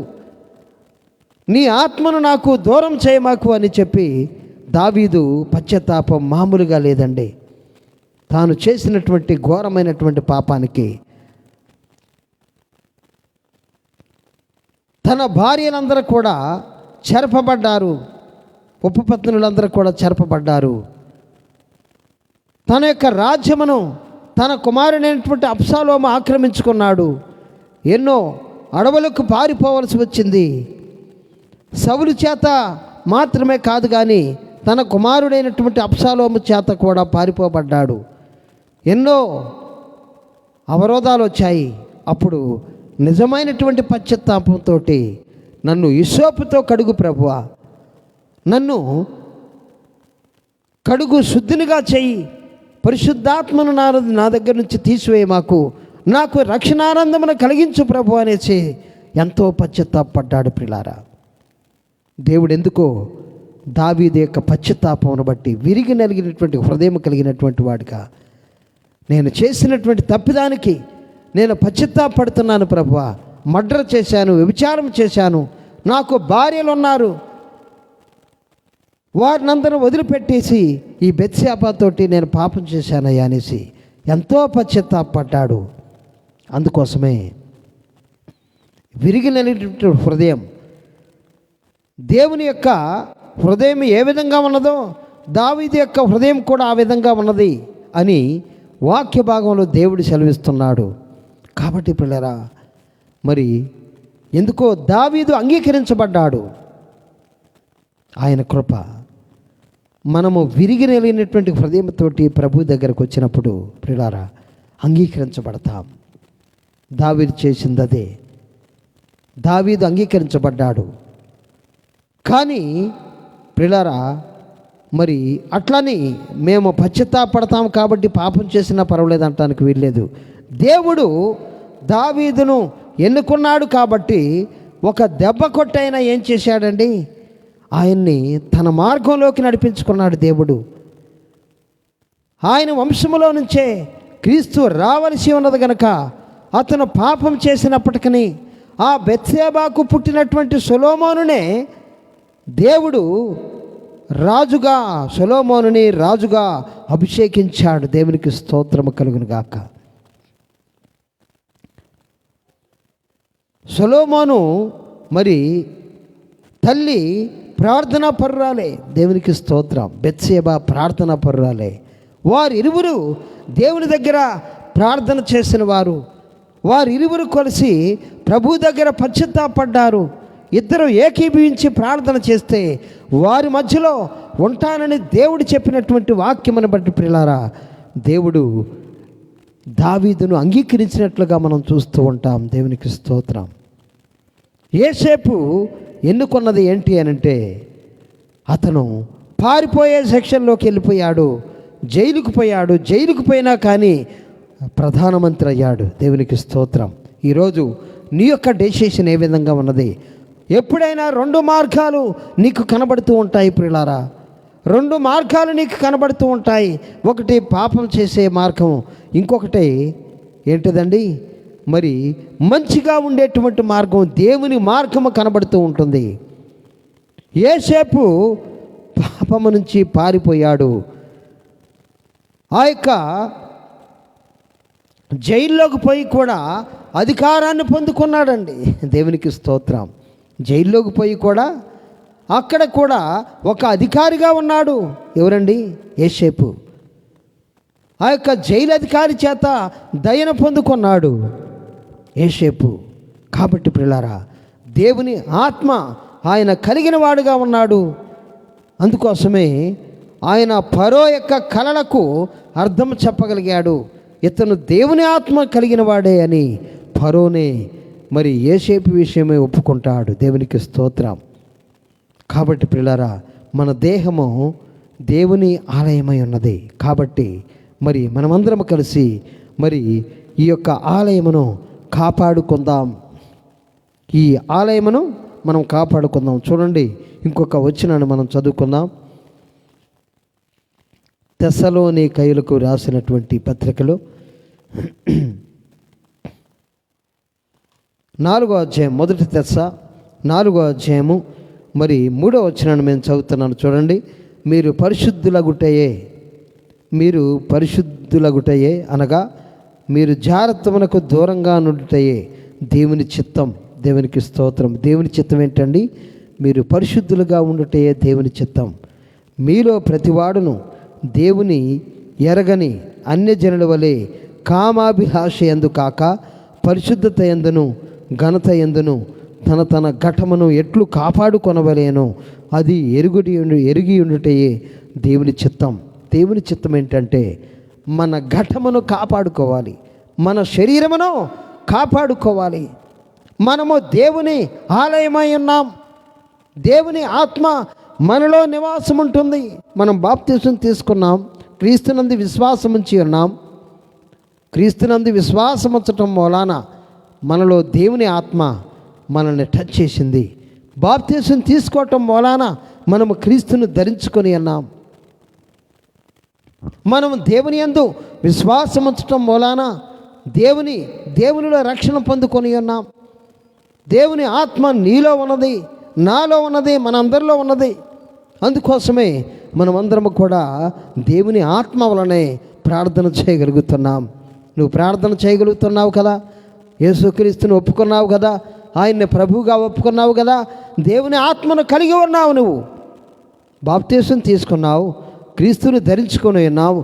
Speaker 1: నీ ఆత్మను నాకు దూరం చేయమాకు అని చెప్పి దావీదు పశ్చాత్తాపం మామూలుగా లేదండి. తాను చేసినటువంటి ఘోరమైనటువంటి పాపానికి తన భార్యలందరూ కూడా చెరపబడ్డారు, ఉపపత్నులందరూ కూడా చెరపబడ్డారు. తన యొక్క రాజ్యమును తన కుమారుడైనటువంటి అబ్షాలోము ఆక్రమించుకున్నాడు. ఎన్నో అడవులకు పారిపోవలసి వచ్చింది. సౌలు చేత మాత్రమే కాదు కానీ తన కుమారుడైనటువంటి అబ్షాలోము చేత కూడా పారిపోబడ్డాడు. ఎన్నో అవరోధాలు వచ్చాయి. అప్పుడు నిజమైనటువంటి పశ్చాత్తాపంతో నన్ను హిస్సోపుతో కడుగు ప్రభువా, నన్ను కడుగు, శుద్ధినిగా చెయ్యి, పరిశుద్ధాత్మను నా దగ్గర నుంచి తీసివేయి, నాకు రక్షణానందమును కలిగించు ప్రభు అనేసి ఎంతో పశ్చాత్తాపడ్డాడు. ప్రిలారా, దేవుడు ఎందుకో దావీదు యొక్క పశ్చాత్తాపమును బట్టి విరిగి నలిగినటువంటి హృదయం కలిగినటువంటి వాడిగా, నేను చేసినటువంటి తప్పిదానికి నేను పశ్చాత్తాపడుతున్నాను ప్రభువా, మర్డర్ చేశాను, వ్యభిచారం చేశాను, నాకు భార్యలు ఉన్నారు, వారినందరూ వదిలిపెట్టేసి ఈ బెత్షెబాతోటి నేను పాపం చేశానయ్యా అనేసి ఎంతో పశ్చాత్తాపడ్డాడు. అందుకోసమే విరిగి నలిగినటువంటి హృదయం, దేవుని యొక్క హృదయం ఏ విధంగా ఉన్నదో దావీదు యొక్క హృదయం కూడా ఆ విధంగా ఉన్నది అని వాక్య భాగంలో దేవుడు సెలవిస్తున్నాడు. కాబట్టి పిల్లరా, మరి ఎందుకో దావీదు అంగీకరించబడ్డాడు. ఆయన కృప మనము విరిగి నెలిగినటువంటి హృదయంతోటి ప్రభు దగ్గరకు వచ్చినప్పుడు ప్రియులారా అంగీకరించబడతాం. దావీదు చేసింది అదే. దావీదు అంగీకరించబడ్డాడు. కానీ ప్రియులారా మరి అట్లని మేము పశ్చాత్తాపడతాం కాబట్టి పాపం చేసినా పర్వాలేదు అంటానికి వీల్లేదు. దేవుడు దావీదును ఎన్నుకున్నాడు కాబట్టి ఒక దెబ్బ కొట్టైనా ఏం చేశాడండి, ఆయన్ని తన మార్గంలోకి నడిపించుకున్నాడు దేవుడు. ఆయన వంశములో నుంచే క్రీస్తు రావలసి ఉన్నది గనక అతను పాపం చేసినప్పటికీ ఆ బెత్షెబాకు పుట్టినటువంటి సొలొమోనునే దేవుడు రాజుగా, సొలొమోనుని రాజుగా అభిషేకించాడు. దేవునికి స్తోత్రము కలుగును గాక. సొలొమోను మరి తల్లి ప్రార్థనా పరురాలే. దేవునికి స్తోత్రం. బెత్షెబా ప్రార్థనా పరురాలే. వారిరువురు దేవుని దగ్గర ప్రార్థన చేసిన వారు. వారిరువురు కలిసి ప్రభు దగ్గర పశ్చాత్తాపడ్డారు. ఇద్దరు ఏకీభవించి ప్రార్థన చేస్తే వారి మధ్యలో ఉంటానని దేవుడు చెప్పినటువంటి వాక్యమును బట్టి ప్రియులారా దేవుడు దావీదును అంగీకరించినట్లుగా మనం చూస్తూ ఉంటాం. దేవునికి స్తోత్రం. యోసేపు ఎన్నుకున్నది ఏంటి అనంటే అతను పారిపోయే సెక్షన్లోకి వెళ్ళిపోయాడు, జైలుకు పోయాడు. జైలుకు పోయినా కానీ ప్రధానమంత్రి అయ్యాడు. దేవునికి స్తోత్రం. ఈరోజు నీ యొక్క డెసిషన్ ఏ విధంగా ఉన్నది? ఎప్పుడైనా రెండు మార్గాలు నీకు కనబడుతూ ఉంటాయి ప్రియులారా. రెండు మార్గాలు నీకు కనబడుతూ ఉంటాయి. ఒకటి పాపం చేసే మార్గం, ఇంకొకటి ఏంటిదండి మరి మంచిగా ఉండేటువంటి మార్గం, దేవుని మార్గము కనబడుతూ ఉంటుంది. యోసేపు పాపము నుంచి పారిపోయాడు. ఆ యొక్క జైల్లోకి పోయి కూడా అధికారాన్ని పొందుకున్నాడండి. దేవునికి స్తోత్రం. జైల్లోకి పోయి కూడా అక్కడ కూడా ఒక అధికారిగా ఉన్నాడు. ఎవరండి? యోసేపు. ఆ యొక్క జైలు అధికారి చేత దయను పొందుకున్నాడు యోసేపు. కాబట్టి ప్రియులారా దేవుని ఆత్మ ఆయన కలిగిన వాడుగా ఉన్నాడు. అందుకోసమే ఆయన ఫరో యొక్క కలలకు అర్థం చెప్పగలిగాడు. ఇతను దేవుని ఆత్మ కలిగిన వాడే అని ఫరోనే మరి యోసేపు విషయమే ఒప్పుకుంటాడు. దేవునికి స్తోత్రం. కాబట్టి ప్రియులారా మన దేహము దేవుని ఆలయమై ఉన్నది. కాబట్టి మరి మనమందరం కలిసి మరి ఈ యొక్క ఆలయమును కాపాడుకుందాం. ఈ ఆలయమును మనం కాపాడుకుందాం. చూడండి, ఇంకొక వచనాన్ని మనం చదువుకుందాం. తెస్సలోనికయులకు రాసినటువంటి పత్రికలో 4వ అధ్యాయం, మొదటి తెస్స 4వ అధ్యాయము మరి 3వ వచనాన్ని మేము చదువుతున్నాను. చూడండి, మీరు పరిశుద్ధులగుటయే అనగా మీరు జారత్వమునకు దూరంగా నుండుటయే దేవుని చిత్తం. దేవునికి స్తోత్రం. దేవుని చిత్తం ఏంటండి? మీరు పరిశుద్ధులుగా ఉండుటయే దేవుని చిత్తం. మీలో ప్రతివాడును దేవుని ఎరగని అన్యజనుల వలె కామాభిలాష యందు కాక పరిశుద్ధత యందును ఘనత యందును తన తన ఘటమును ఎట్లు కాపాడుకొనవలేనో అది ఎరిగి ఉండుటయే దేవుని చిత్తం. దేవుని చిత్తం ఏంటంటే మన ఘటమును కాపాడుకోవాలి, మన శరీరమును కాపాడుకోవాలి. మనము దేవుని ఆలయమై ఉన్నాం. దేవుని ఆత్మ మనలో నివాసం ఉంటుంది. మనం బాప్తిసం తీసుకున్నాం, క్రీస్తునందు విశ్వాసం ఉంచి ఉన్నాం. క్రీస్తునందు విశ్వాసం ఉంచటం మూలాన మనలో దేవుని ఆత్మ మనల్ని టచ్ చేసింది. బాప్తిసం తీసుకోవటం మూలాన మనము క్రీస్తును ధరించుకొని ఉన్నాం. మనం దేవుని యందు విశ్వాసం ఉంచటం మూలాన దేవునిలో రక్షణ పొందుకొని ఉన్నాం. దేవుని ఆత్మ నీలో ఉన్నది, నాలో ఉన్నది, మనందరిలో ఉన్నది. అందుకోసమే మనమందరము కూడా దేవుని ఆత్మ వలనే ప్రార్థన చేయగలుగుతున్నాం. నువ్వు ప్రార్థన చేయగలుగుతున్నావు కదా, యేసుక్రీస్తుని ఒప్పుకున్నావు కదా, ఆయన్ని ప్రభువుగా ఒప్పుకున్నావు కదా, దేవుని ఆత్మను కలిగి ఉన్నావు. నువ్వు బాప్తిసం తీసుకున్నావు, క్రీస్తుని ధరించుకొని ఉన్నావు,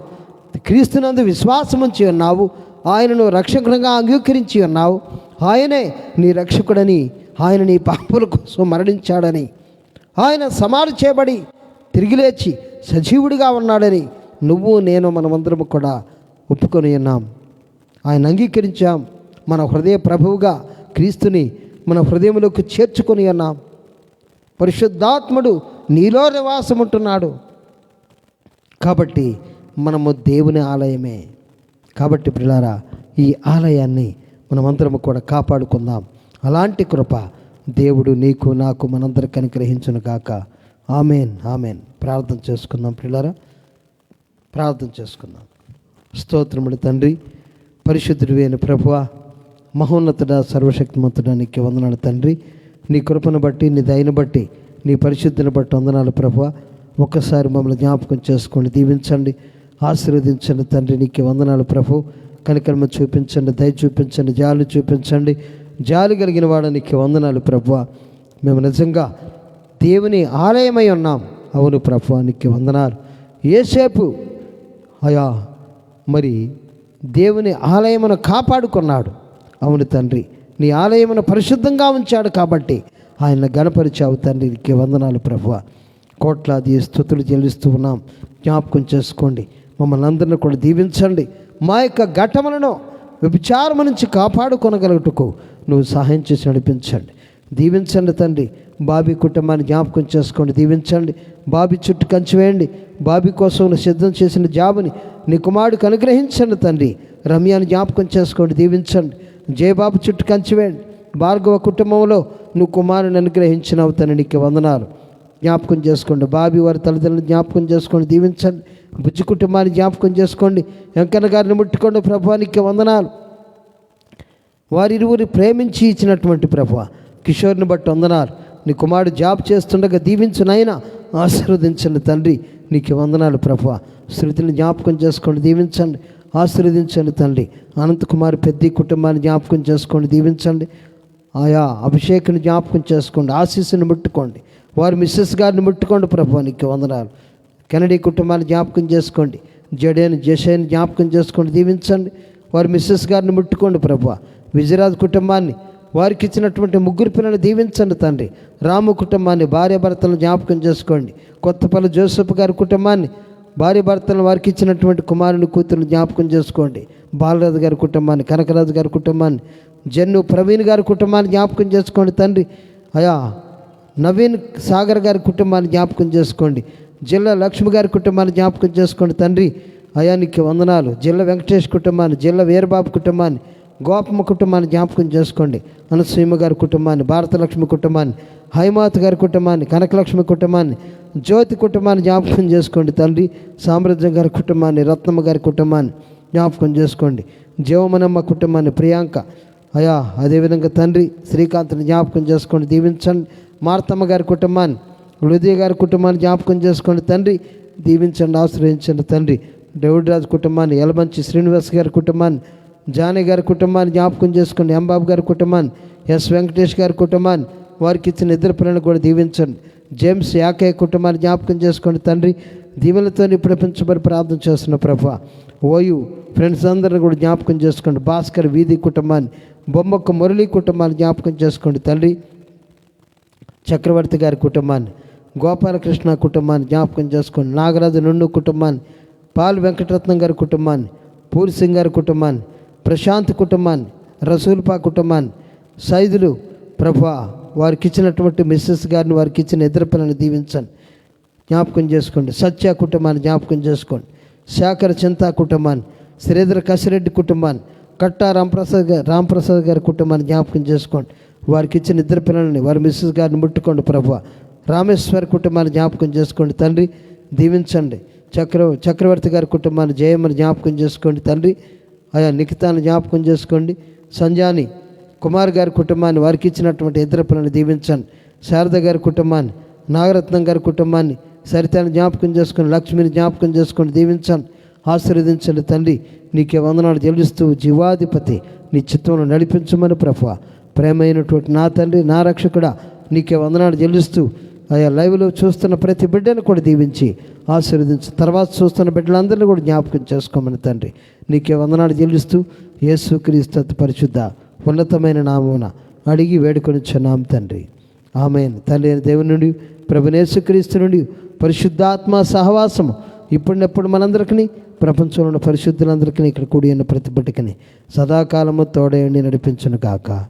Speaker 1: క్రీస్తునందు విశ్వాసం ఉంచి ఉన్నావు, ఆయనను రక్షకునిగా అంగీకరించి ఉన్నావు. ఆయనే నీ రక్షకుడని, ఆయన నీ పాపల కోసం మరణించాడని, ఆయన సమాధి చేయబడి తిరిగి లేచి సజీవుడిగా ఉన్నాడని నువ్వు నేను మనమందరము కూడా ఒప్పుకొని ఉన్నాం. ఆయన అంగీకరించాం. మన హృదయ ప్రభువుగా క్రీస్తుని మన హృదయంలోకి చేర్చుకొని ఉన్నాం. పరిశుద్ధాత్ముడు నీలో నివాసం ఉంటున్నాడు. కాబట్టి మనము దేవుని ఆలయమే. కాబట్టి ప్రియులారా, ఈ ఆలయాన్ని మనమందరము కూడా కాపాడుకుందాం. అలాంటి కృప దేవుడు నీకు నాకు మనందరికి అనుగ్రహించును గాక. ఆమేన్, ఆమేన్. ప్రార్థన చేసుకుందాం ప్రియులారా, ప్రార్థన చేసుకుందాం. స్తోత్రములు తండ్రి, పరిశుద్ధుడు అయిన ప్రభువా, మహోన్నతుడా, సర్వశక్తిమంతుడా, నీకు వందనాలు తండ్రి. నీ కృపను బట్టి, నీ దయను బట్టి, నీ పరిశుద్ధిని బట్టి వందనాలు ప్రభువా. ఒక్కసారి మమ్మల్ని జ్ఞాపకం చేసుకోండి, దీవించండి, ఆశీర్వదించండి తండ్రి. నీకు వందనాలు ప్రభు. కనికరమ చూపించండి, దయ చూపించండి, జాలి చూపించండి. జాలి కలిగిన వాడు నీకు వందనాలు ప్రభువా. మేము నిజంగా దేవుని ఆలయమై ఉన్నాం. అవును ప్రభువా, నీకు వందనాలు. యేసేపు అయా మరి దేవుని ఆలయమును కాపాడుకున్నాడు. అవును తండ్రి, నీ ఆలయమును పరిశుద్ధంగా ఉంచాడు కాబట్టి ఆయన గణపరిచావు తండ్రి. నీకు వందనాలు ప్రభువా. కోట్లాది స్తుతులు చెల్లిస్తూ ఉన్నాం. జ్ఞాపకం చేసుకోండి, మమ్మల్ని అందరినీ కూడా దీవించండి. మా యొక్క ఘటములను వ్యభిచారం నుంచి కాపాడుకొనగలుగుటకు నువ్వు సహాయం చేసి నడిపించండి, దీవించండి తండ్రి. బాబీ కుటుంబాన్ని జ్ఞాపకం చేసుకోండి, దీవించండి. బాబీ చుట్టూ కంచి వేయండి. బాబీ కోసం నువ్వు సిద్ధం చేసిన జాబుని నీ కుమారుడికి అనుగ్రహించండి తండ్రి. రమ్యాన్ని జ్ఞాపకం చేసుకోండి, దీవించండి. జయబాబు చుట్టూ కంచి వేయండి. భార్గవ కుటుంబంలో నువ్వు కుమారుని అనుగ్రహించినవు తండ్రి, నీకు వందనాలు. జ్ఞాపకం చేసుకోండి. బాబీ వారి తల్లిదండ్రులను జ్ఞాపకం చేసుకోండి, దీవించండి. బుజ్జి కుటుంబాన్ని జ్ఞాపకం చేసుకోండి. వెంకన్న గారిని ముట్టుకోండి ప్రభువా, నీకు వందనాలు. వారిరువురు ప్రేమించి ఇచ్చినటువంటి ప్రభువా, కిషోర్ని బట్టి వందనాలు. నీ కుమారుడు జాబ్ చేస్తుండగా దీవించునైనా ఆశీర్వదించండి తండ్రి. నీకు వందనాలు ప్రభువా. శృతిని జ్ఞాపకం చేసుకోండి, దీవించండి, ఆశీర్వదించండి తండ్రి. అనంతకుమార్ పెద్ద కుటుంబాన్ని జ్ఞాపకం చేసుకోండి, దీవించండి. ఆయా అభిషేకుని జ్ఞాపకం చేసుకోండి, ఆశీస్సుని ముట్టుకోండి. వారి మిస్సెస్ గారిని ముట్టుకోండి ప్రభువా, నీకు వందనాలు. కెనడీ కుటుంబాన్ని జ్ఞాపకం చేసుకోండి. జడేని జషేని జ్ఞాపకం చేసుకోండి, దీవించండి. వారి మిస్సెస్ గారిని ముట్టుకోండి ప్రభువా. విజయరాజు కుటుంబాన్ని, వారికి ఇచ్చినటువంటి ముగ్గురు పిల్లలు దీవించండి తండ్రి. రాము కుటుంబాన్ని, భార్య భర్తలను జ్ఞాపకం చేసుకోండి. కొత్తపల్లి జోసెఫ్ గారి కుటుంబాన్ని, భార్య భర్తలను, వారికి ఇచ్చినటువంటి కుమారుని కూతురుని జ్ఞాపకం చేసుకోండి. బాలరాజు గారి కుటుంబాన్ని, కనకరాజు గారి కుటుంబాన్ని, జన్ను ప్రవీణ్ గారి కుటుంబాన్ని జ్ఞాపకం చేసుకోండి తండ్రి. అయా నవీన్ సాగర్ గారి కుటుంబాన్ని జ్ఞాపకం చేసుకోండి. జిల్లా లక్ష్మి గారి కుటుంబాన్ని జ్ఞాపకం చేసుకోండి తండ్రి. అయానికి వందనాలు. జిల్లా వెంకటేష్ కుటుంబాన్ని, జిల్లా వీరబాబు కుటుంబాన్ని, గోపమ్మ కుటుంబాన్ని జ్ఞాపకం చేసుకోండి. అనసూయమ్మ గారి కుటుంబాన్ని, భారతలక్ష్మి కుటుంబాన్ని, హైమాత్ గారి కుటుంబాన్ని, కనకలక్ష్మి కుటుంబాన్ని, జ్యోతి కుటుంబాన్ని జ్ఞాపకం చేసుకోండి తండ్రి. సామ్రాజ్యం గారి కుటుంబాన్ని, రత్నమ్మ గారి కుటుంబాన్ని జ్ఞాపకం చేసుకోండి. జీవమనమ్మ కుటుంబాన్ని, ప్రియాంక అయా అదేవిధంగా తండ్రి శ్రీకాంత్ని జ్ఞాపకం చేసుకోండి, దీవించండి. మార్తమ్మ గారి కుటుంబాన్ని, హృదయ గారి కుటుంబాన్ని జ్ఞాపకం చేసుకోండి తండ్రి, దీవించండి, ఆశ్రయించండి తండ్రి. డేవిడ్ రాజు కుటుంబాన్ని, యలమంచి శ్రీనివాస్ గారి కుటుంబాన్ని, జానీ గారి కుటుంబాన్ని జ్ఞాపకం చేసుకోండి. ఎంబాబు గారి కుటుంబాన్ని, ఎస్ వెంకటేష్ గారి కుటుంబాన్ని, వారికి ఇచ్చిన ఇద్దరు పిల్లలను కూడా దీవించండి. జేమ్స్ యాకయ్య కుటుంబాన్ని జ్ఞాపకం చేసుకోండి తండ్రి. దీవెలతో నిప్పించబడి ప్రార్థన చేస్తున్న ప్రభువా. ఓయు ఫ్రెండ్స్ అందరిని కూడా జ్ఞాపకం చేసుకోండి. భాస్కర్ వీధి కుటుంబాన్ని, బొమ్మక్క మురళి కుటుంబాన్ని జ్ఞాపకం చేసుకోండి తండ్రి. చక్రవర్తి గారి కుటుంబాన్ని, గోపాలకృష్ణ కుటుంబాన్ని జ్ఞాపకం చేసుకోండి. నాగరాజు నుండు కుటుంబాన్ని, పాల్ వెంకటరత్నం గారి కుటుంబాన్ని, పూరి సింగ్ గారి కుటుంబాన్ని, ప్రశాంత్ కుటుంబాన్ని, రసూల్పా కుటుంబాన్ని, సైదులు ప్రభువా వారికి ఇచ్చినటువంటి మిస్సెస్ గారిని, వారికి ఇచ్చిన ఇద్దరు పిల్లల్ని దీవించండి, జ్ఞాపకం చేసుకోండి. సత్య కుటుంబాన్ని జ్ఞాపకం చేసుకోండి. శేఖర్ చింతా కుటుంబాన్ని, శ్రీధర కసిరెడ్డి కుటుంబాన్ని, కట్టా రాంప్రసాద్ గారి కుటుంబాన్ని జ్ఞాపకం చేసుకోండి. వారికి ఇచ్చిన ఇద్దరు పిల్లల్ని, వారి మిస్సెస్ గారిని ముట్టుకోండి ప్రభువా. రామేశ్వర్ కుటుంబాన్ని జ్ఞాపకం చేసుకోండి తండ్రి, దీవించండి. చక్రవర్తి గారి కుటుంబాన్ని, జయమ్మని జ్ఞాపకం చేసుకోండి తండ్రి. ఆయా నిఖితాన్ని జ్ఞాపకం చేసుకోండి. సంజాని కుమార్ గారి కుటుంబాన్ని, వారికి ఇచ్చినటువంటి ఇద్దరు పిల్లల్ని దీవించండి. శారద గారి కుటుంబాన్ని, నాగరత్నం గారి కుటుంబాన్ని, సరితాన్ని జ్ఞాపకం చేసుకోండి. లక్ష్మిని జ్ఞాపకం చేసుకోండి, దీవించండి, ఆశీర్వదించండి తండ్రి. నీకే వందనాలు చెల్లిస్తూ జీవాధిపతి నీ చిత్తంలో నడిపించమని ప్రభువా. ప్రేమైనటువంటి నా తండ్రి, నా రక్షకుడా, నీకే వందనాలు చెల్లిస్తూ ఆయా లైవ్లో చూస్తున్న ప్రతి బిడ్డను కూడా దీవించి ఆశీర్వదించు. తర్వాత చూస్తున్న బిడ్డలందరినీ కూడా జ్ఞాపకం చేసుకోమని తండ్రి. నీకే వందనాలు చెల్లిస్తూ యేసుక్రీస్తు పరిశుద్ధ ఉన్నతమైన నామమున అడిగి వేడుకొనిచున్నాం తండ్రి, ఆమేన్. తండ్రి అయిన దేవుని నుండి, ప్రభువైన యేసుక్రీస్తు నుండి, పరిశుద్ధాత్మ సహవాసము ఇప్పుడున్నప్పుడు మనందరికీ, ప్రపంచంలో ఉన్న పరిశుద్ధులందరికీ, ఇక్కడ కూడి ఉన్న ప్రతి బిడ్డకిని సదాకాలము తోడేయండి నడిపించును గాక.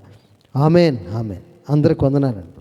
Speaker 1: ఆమెన్. ఆమెన్. అందరికి వందనాలండి.